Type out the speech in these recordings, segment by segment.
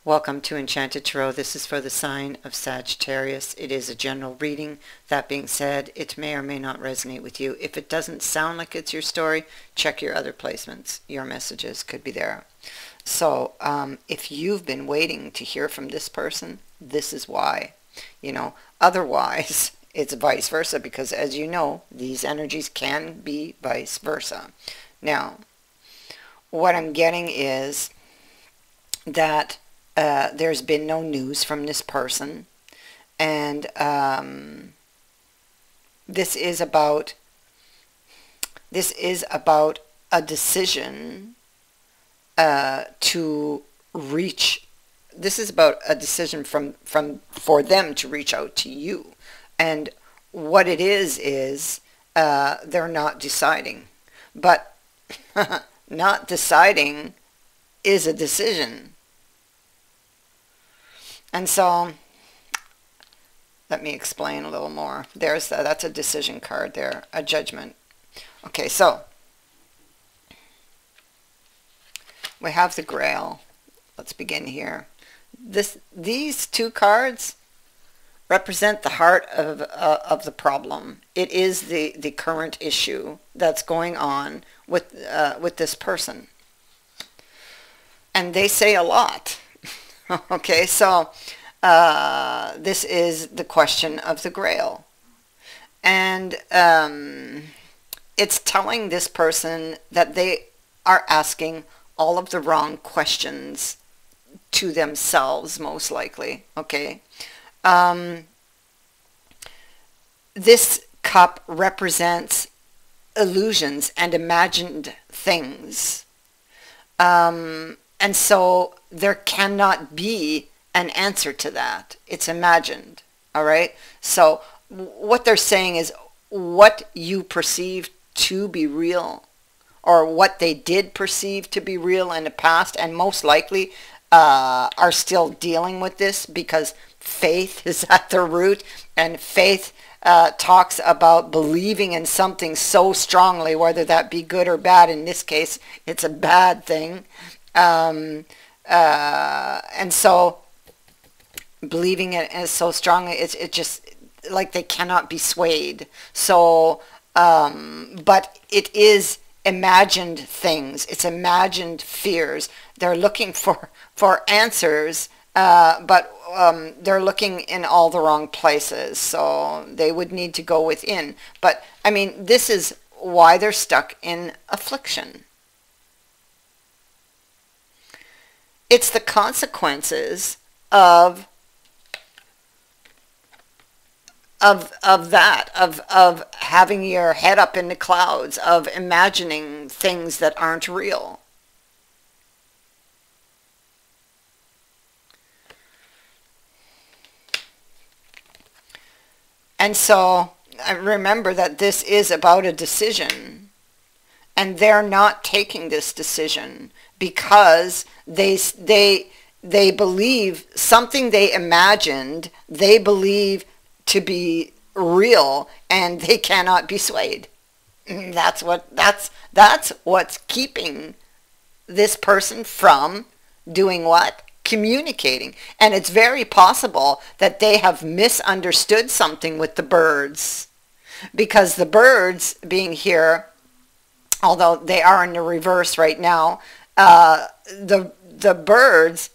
Welcome to Enchanted Tarot. This is for the sign of Sagittarius. It is a general reading. That being said, it may or may not resonate with you. If it doesn't sound like it's your story, check your other placements. Your messages could be there. So if you've been waiting to hear from this person, this is why. Otherwise, it's vice versa, because as you know, these energies can be vice versa. Now, what I'm getting is that there's been no news from this person, and this is about a decision to reach. This is about a decision for them to reach out to you, and what it is they're not deciding, but not deciding is a decision. And so, let me explain a little more. That's a decision card there, a judgment. Okay, so, we have the Grail. Let's begin here. These two cards represent the heart of the problem. It is the current issue that's going on with this person. And they say a lot. Okay, so this is the question of the Grail. And it's telling this person that they are asking all of the wrong questions to themselves, most likely. Okay. This cup represents illusions and imagined things. And so there cannot be an answer to that. It's imagined. All right. So what they're saying is what you perceive to be real, or what they did perceive to be real in the past, and most likely are still dealing with this, because faith is at the root, and faith talks about believing in something so strongly, whether that be good or bad. In this case, it's a bad thing. And so believing it so strongly, it just like they cannot be swayed. So, but it is imagined things. It's imagined fears. They're looking for answers, but they're looking in all the wrong places. So they would need to go within. But I mean, this is why they're stuck in affliction. It's the consequences of having your head up in the clouds, of imagining things that aren't real. And so I remember that this is about a decision, and they're not taking this decision because they believe something they imagined, they believe to be real, and they cannot be swayed. That's what's keeping this person from doing what? Communicating. And it's very possible that they have misunderstood something with the birds, because the birds being here, although they are in the reverse right now, the birds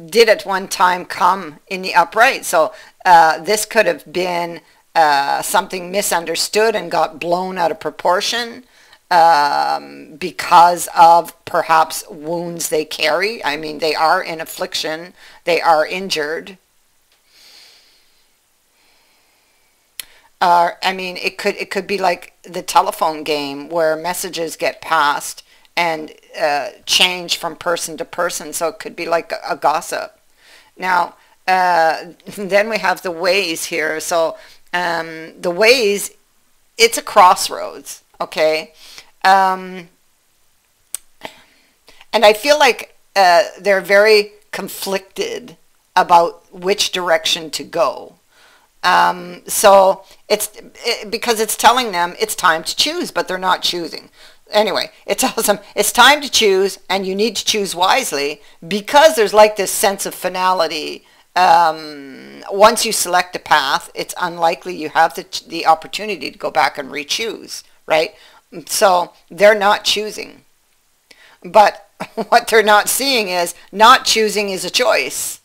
did at one time come in the upright. So this could have been something misunderstood and got blown out of proportion because of perhaps wounds they carry. I mean, they are in affliction. They are injured. I mean, it could be like the telephone game where messages get passed and change from person to person. So it could be like a gossip. Now, then we have the ways here. So the ways, it's a crossroads, okay? And I feel like they're very conflicted about which direction to go. So because it's telling them it's time to choose, but they're not choosing. anyway, it tells them it's time to choose, and you need to choose wisely, because there's like this sense of finality. Once you select a path, it's unlikely you have the opportunity to go back and re-choose, right? So they're not choosing. But what they're not seeing is not choosing is a choice.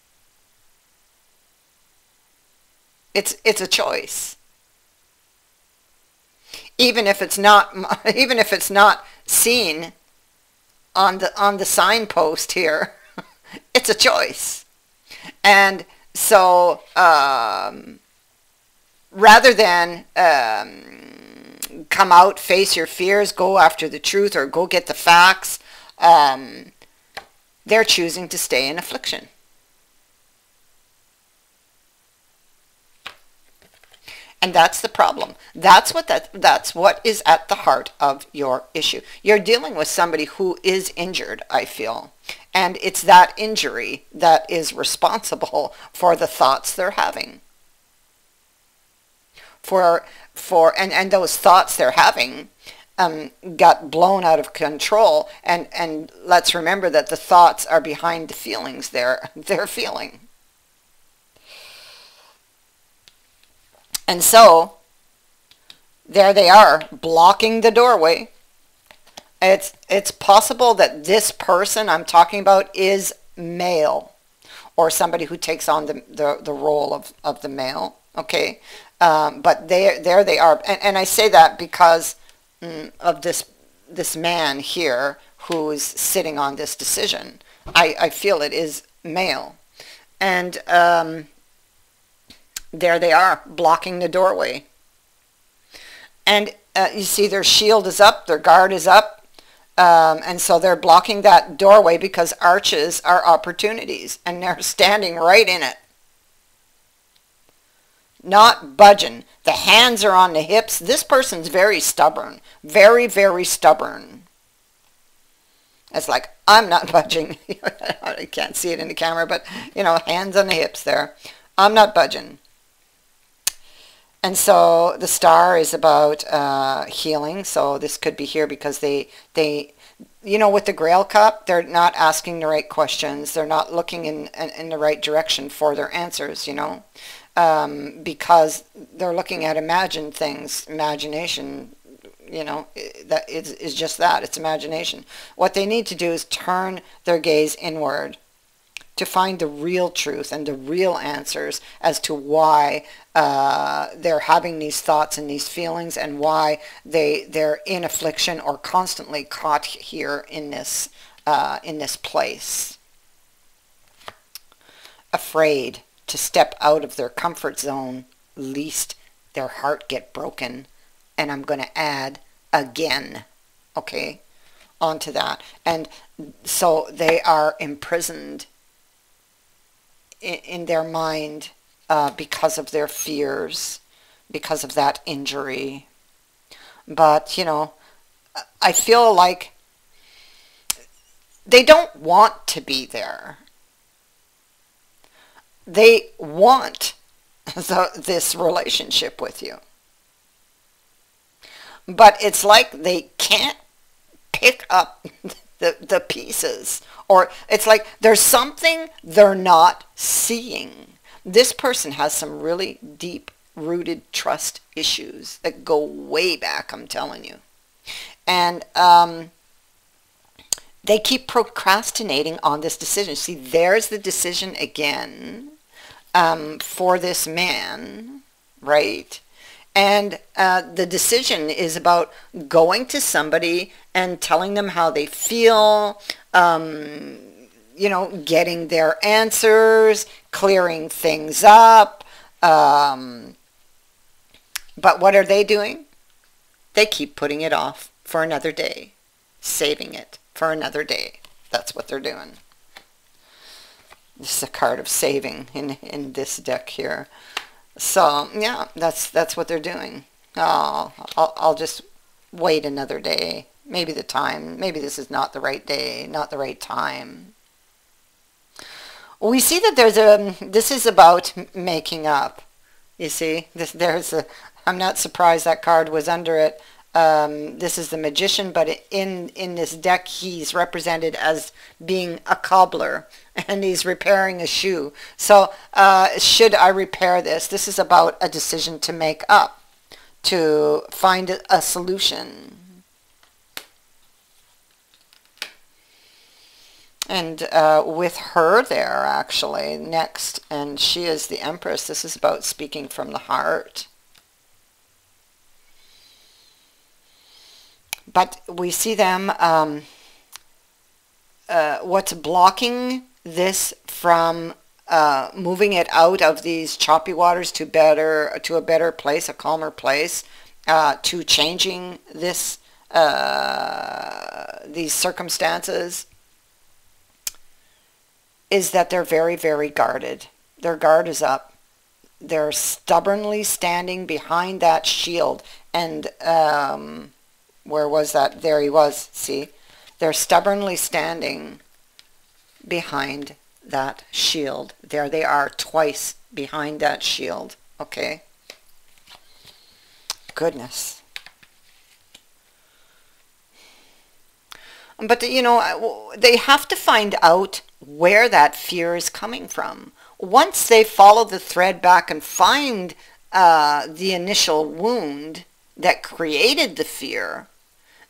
It's a choice. Even if it's not seen on the signpost here, it's a choice. And so rather than come out, face your fears, go after the truth, or go get the facts, they're choosing to stay in affliction. And that's the problem. That's what is at the heart of your issue. You're dealing with somebody who is injured, I feel. And it's that injury that is responsible for the thoughts they're having. And those thoughts they're having got blown out of control. And let's remember that the thoughts are behind the feelings they're feeling. And so, there they are, blocking the doorway. It's possible that this person I'm talking about is male, or somebody who takes on the role of the male, okay? But there they are. And I say that because of this man here who's sitting on this decision. I feel it is male. And there they are, blocking the doorway. And you see their shield is up, their guard is up, and so they're blocking that doorway because arches are opportunities, and they're standing right in it. Not budging. The hands are on the hips. This person's very stubborn, very, very stubborn. It's like, I'm not budging. I can't see it in the camera, but, you know, hands on the hips there. I'm not budging. And so the star is about healing. So this could be here because they, you know, with the Grail Cup, they're not asking the right questions. They're not looking in the right direction for their answers, you know, because they're looking at imagined things. Imagination, you know, that is just that. It's imagination. What they need to do is turn their gaze inward to find the real truth and the real answers as to why they're having these thoughts and these feelings, and why they're in affliction or constantly caught here in this place. Afraid to step out of their comfort zone, lest their heart get broken. And I'm going to add again, okay, onto that. And so they are imprisoned in their mind because of their fears, because of that injury. But, you know, I feel like they don't want to be there. They want this relationship with you. But it's like they can't pick up the pieces. Or it's like there's something they're not seeing. This person has some really deep-rooted trust issues that go way back, I'm telling you. And they keep procrastinating on this decision. See, there's the decision again for this man, right? And the decision is about going to somebody and telling them how they feel, you know, getting their answers, clearing things up. But what are they doing? They keep putting it off for another day, saving it for another day. That's what they're doing. This is a card of saving in this deck here. So, yeah, that's what they're doing. Oh, I'll just wait another day. Maybe maybe this is not the right day, not the right time. We see that this is about making up. You see, I'm not surprised that card was under it. This is the magician, but in this deck he's represented as being a cobbler, and he's repairing a shoe. So should I repair this? This is about a decision to make up, to find a solution. And with her there, actually, next, and she is the Empress. This is about speaking from the heart. But we see them, what's blocking this from moving it out of these choppy waters to a better place, a calmer place, to changing this, these circumstances, is that they're very, very guarded. Their guard is up. They're stubbornly standing behind that shield. And where was that? There he was. See? They're stubbornly standing behind that shield. There they are, twice behind that shield. Okay? Goodness. But, you know, they have to find out where that fear is coming from. Once they follow the thread back and find the initial wound that created the fear,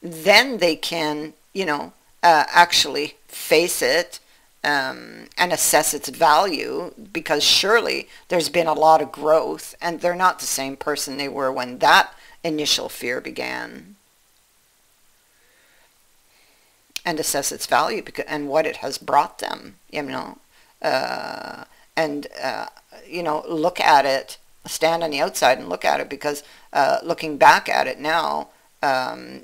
then they can, you know, actually face it and assess its value, because surely there's been a lot of growth and they're not the same person they were when that initial fear began. And assess its value and what it has brought them, you know, you know, look at it, stand on the outside and look at it, because looking back at it now,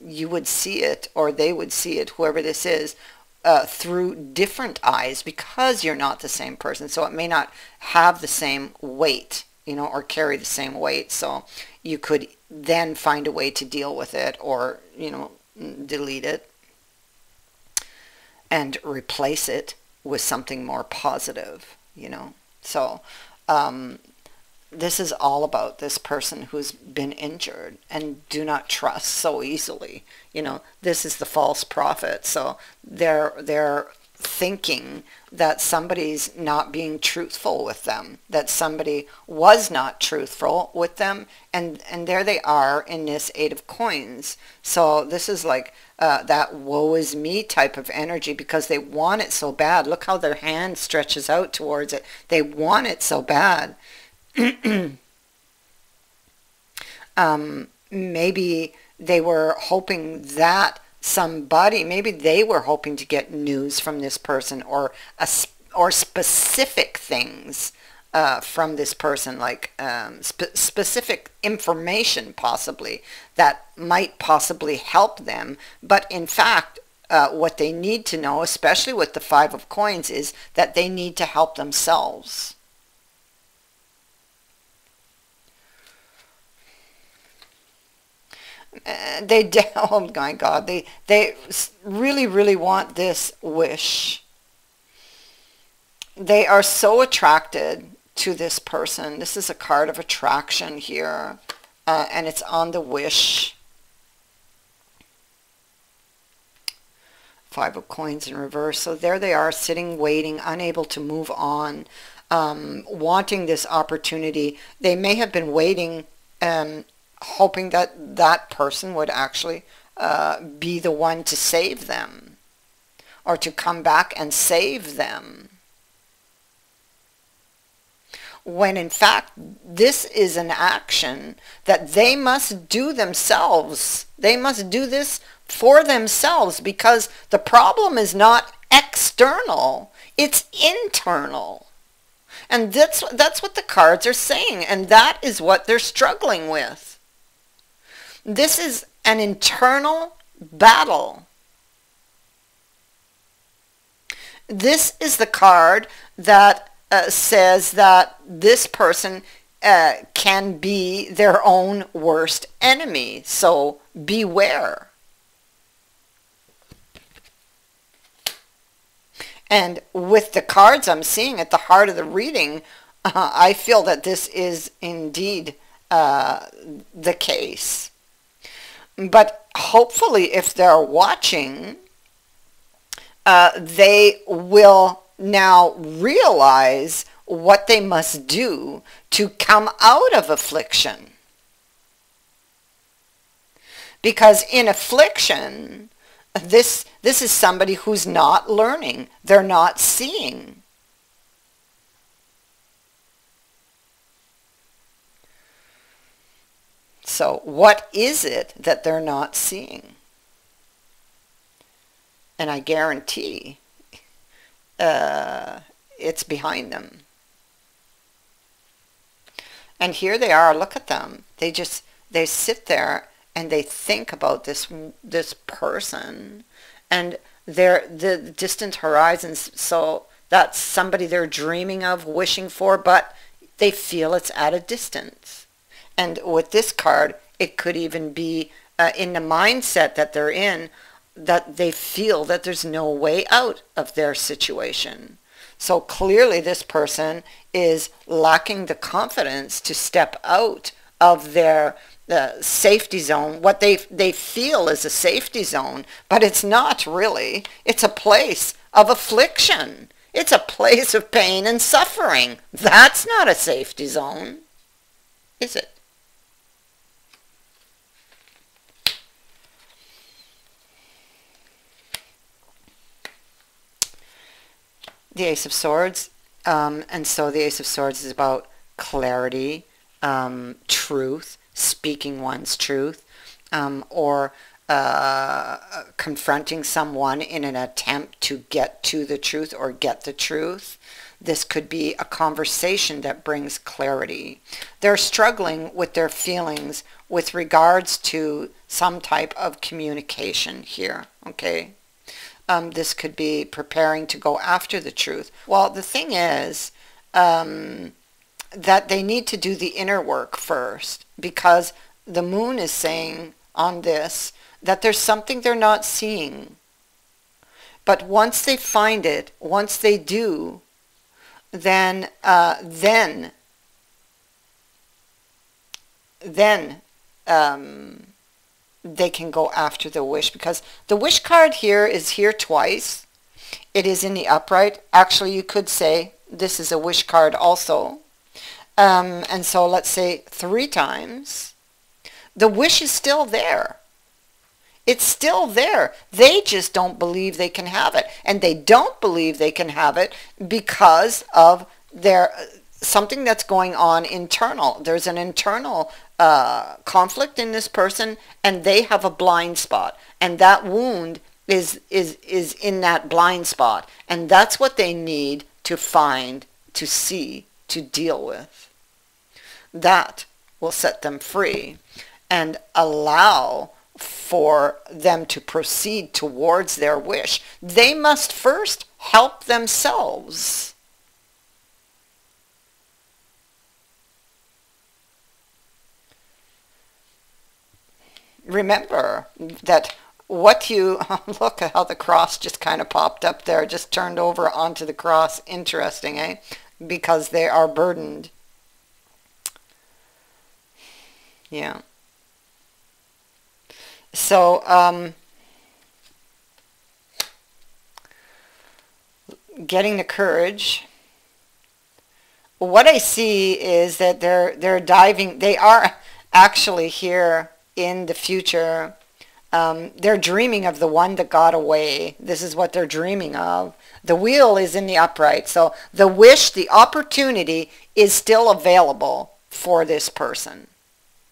you would see it, or they would see it, whoever this is, through different eyes, because you're not the same person. So it may not have the same weight, you know, or carry the same weight. So you could then find a way to deal with it, or, you know, delete it and replace it with something more positive, you know. So this is all about this person who's been injured and do not trust so easily. You know, this is the false prophet. So they're thinking that somebody's not being truthful with them, that somebody was not truthful with them, and there they are in this Eight of Coins. So this is like that woe is me type of energy, because they want it so bad. Look how their hand stretches out towards it. They want it so bad. Maybe they were hoping that somebody, maybe they were hoping to get news from this person, or specific things from this person, like specific information possibly that might possibly help them. But in fact, what they need to know, especially with the Five of Coins, is that they need to help themselves. Oh my God, they really, really want this wish. They are so attracted to this person. This is a card of attraction here, and it's on the wish. Five of Coins in reverse. So there they are, sitting, waiting, unable to move on, wanting this opportunity. They may have been waiting, hoping that that person would actually be the one to save them, or to come back and save them. When in fact, this is an action that they must do themselves. They must do this for themselves, because the problem is not external, it's internal. And that's what the cards are saying, and that is what they're struggling with. This is an internal battle. This is the card that says that this person can be their own worst enemy. So beware. And with the cards I'm seeing at the heart of the reading, I feel that this is indeed the case. But hopefully if they're watching, they will now realize what they must do to come out of affliction. Because in affliction, this is somebody who's not learning. They're not seeing. So what is it that they're not seeing? And I guarantee it's behind them. And here they are, look at them. They sit there and they think about this person, and they're the distant horizons, so that's somebody they're dreaming of, wishing for, but they feel it's at a distance. And with this card, it could even be in the mindset that they're in, that they feel that there's no way out of their situation. So clearly this person is lacking the confidence to step out of their safety zone, what they feel is a safety zone, but it's not really. It's a place of affliction. It's a place of pain and suffering. That's not a safety zone, is it? The Ace of Swords, and so the Ace of Swords is about clarity, truth, speaking one's truth, or confronting someone in an attempt to get to the truth or get the truth. This could be a conversation that brings clarity. They're struggling with their feelings with regards to some type of communication here, okay? This could be preparing to go after the truth. Well, the thing is that they need to do the inner work first, because the moon is saying on this that there's something they're not seeing. But once they find it, once they do, then they can go after the wish, because the wish card here is here twice. It is in the upright. Actually, you could say this is a wish card also. And so let's say 3 times. The wish is still there. It's still there. They just don't believe they can have it. And they don't believe they can have it because of their something that's going on internal. There's an internal conflict in this person, and they have a blind spot. And that wound is in that blind spot. And that's what they need to find, to see, to deal with. That will set them free and allow for them to proceed towards their wish. They must first help themselves. Remember that what you, look at how the cross just kind of popped up there, just turned over onto the cross. Interesting, eh? Because they are burdened. Yeah. So, getting the courage. What I see is that they're diving. They are actually here in the future. They're dreaming of the one that got away. This is what they're dreaming of. The wheel is in the upright. So the wish, the opportunity is still available for this person.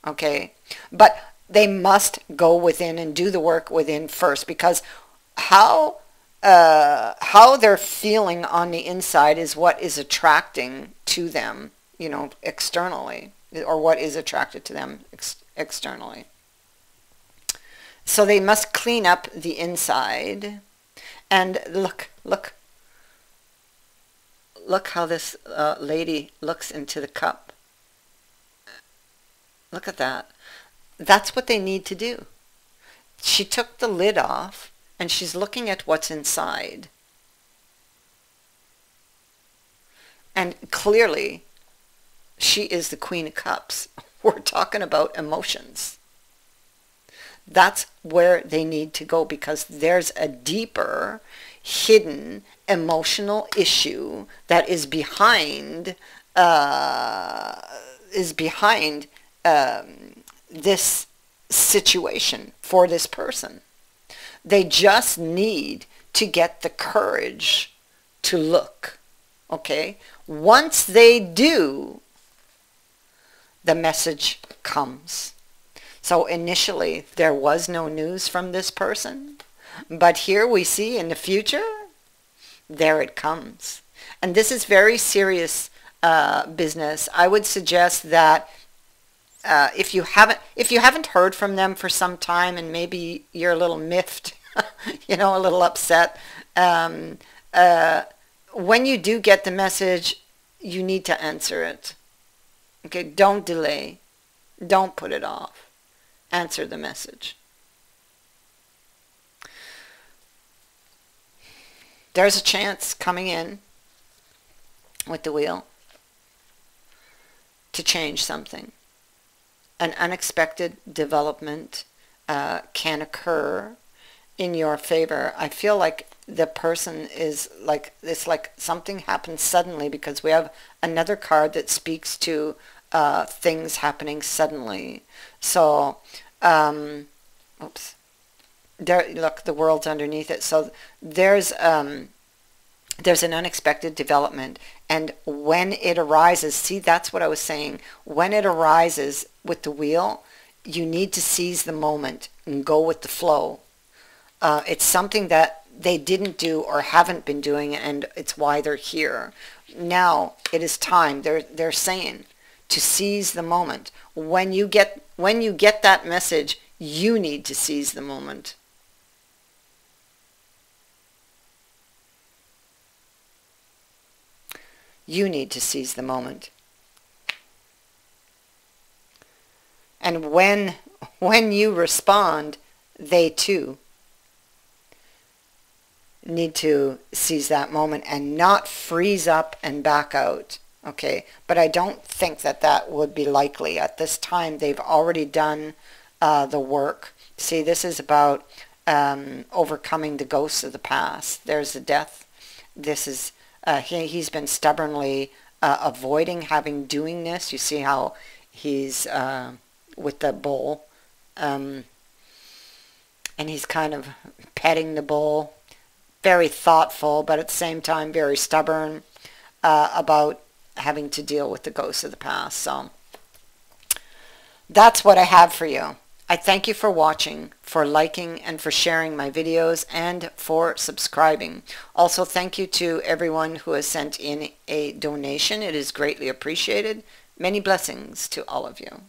Okay? But they must go within and do the work within first, because how they're feeling on the inside is what is attracting to them, you know, externally, or what is attracted to them externally. So they must clean up the inside. And look how this lady looks into the cup. Look at that. That's what they need to do. She took the lid off and she's looking at what's inside. And clearly, she is the Queen of Cups. We're talking about emotions. That's where they need to go, because there's a deeper, hidden emotional issue that is behind this situation for this person. They just need to get the courage to look. Okay? Once they do, the message comes. So initially, there was no news from this person. But here we see in the future, there it comes. And this is very serious business. I would suggest that if you haven't heard from them for some time, and maybe you're a little miffed, you know, a little upset, when you do get the message, you need to answer it. Okay, don't delay. Don't put it off. Answer the message. There's a chance coming in with the wheel to change something. An unexpected development can occur in your favor. I feel like the person is like, it's like something happens suddenly, because we have another card that speaks to things happening suddenly. So, oops. There, look, the world's underneath it. So there's an unexpected development, and when it arises, see, that's what I was saying. When it arises with the wheel, you need to seize the moment and go with the flow. It's something that they didn't do or haven't been doing, and it's why they're here. Now it is time. They're saying to seize the moment. When you get that message, you need to seize the moment. You need to seize the moment. And when you respond, they too need to seize that moment and not freeze up and back out. Okay, but I don't think that would be likely at this time. They've already done the work. See, this is about overcoming the ghosts of the past. There's the death. This is he's been stubbornly avoiding doing this. You see how he's with the bull, and he's kind of petting the bull, very thoughtful, but at the same time very stubborn about having to deal with the ghosts of the past. So that's what I have for you. I thank you for watching, for liking, and for sharing my videos, and for subscribing. Also, thank you to everyone who has sent in a donation. It is greatly appreciated. Many blessings to all of you.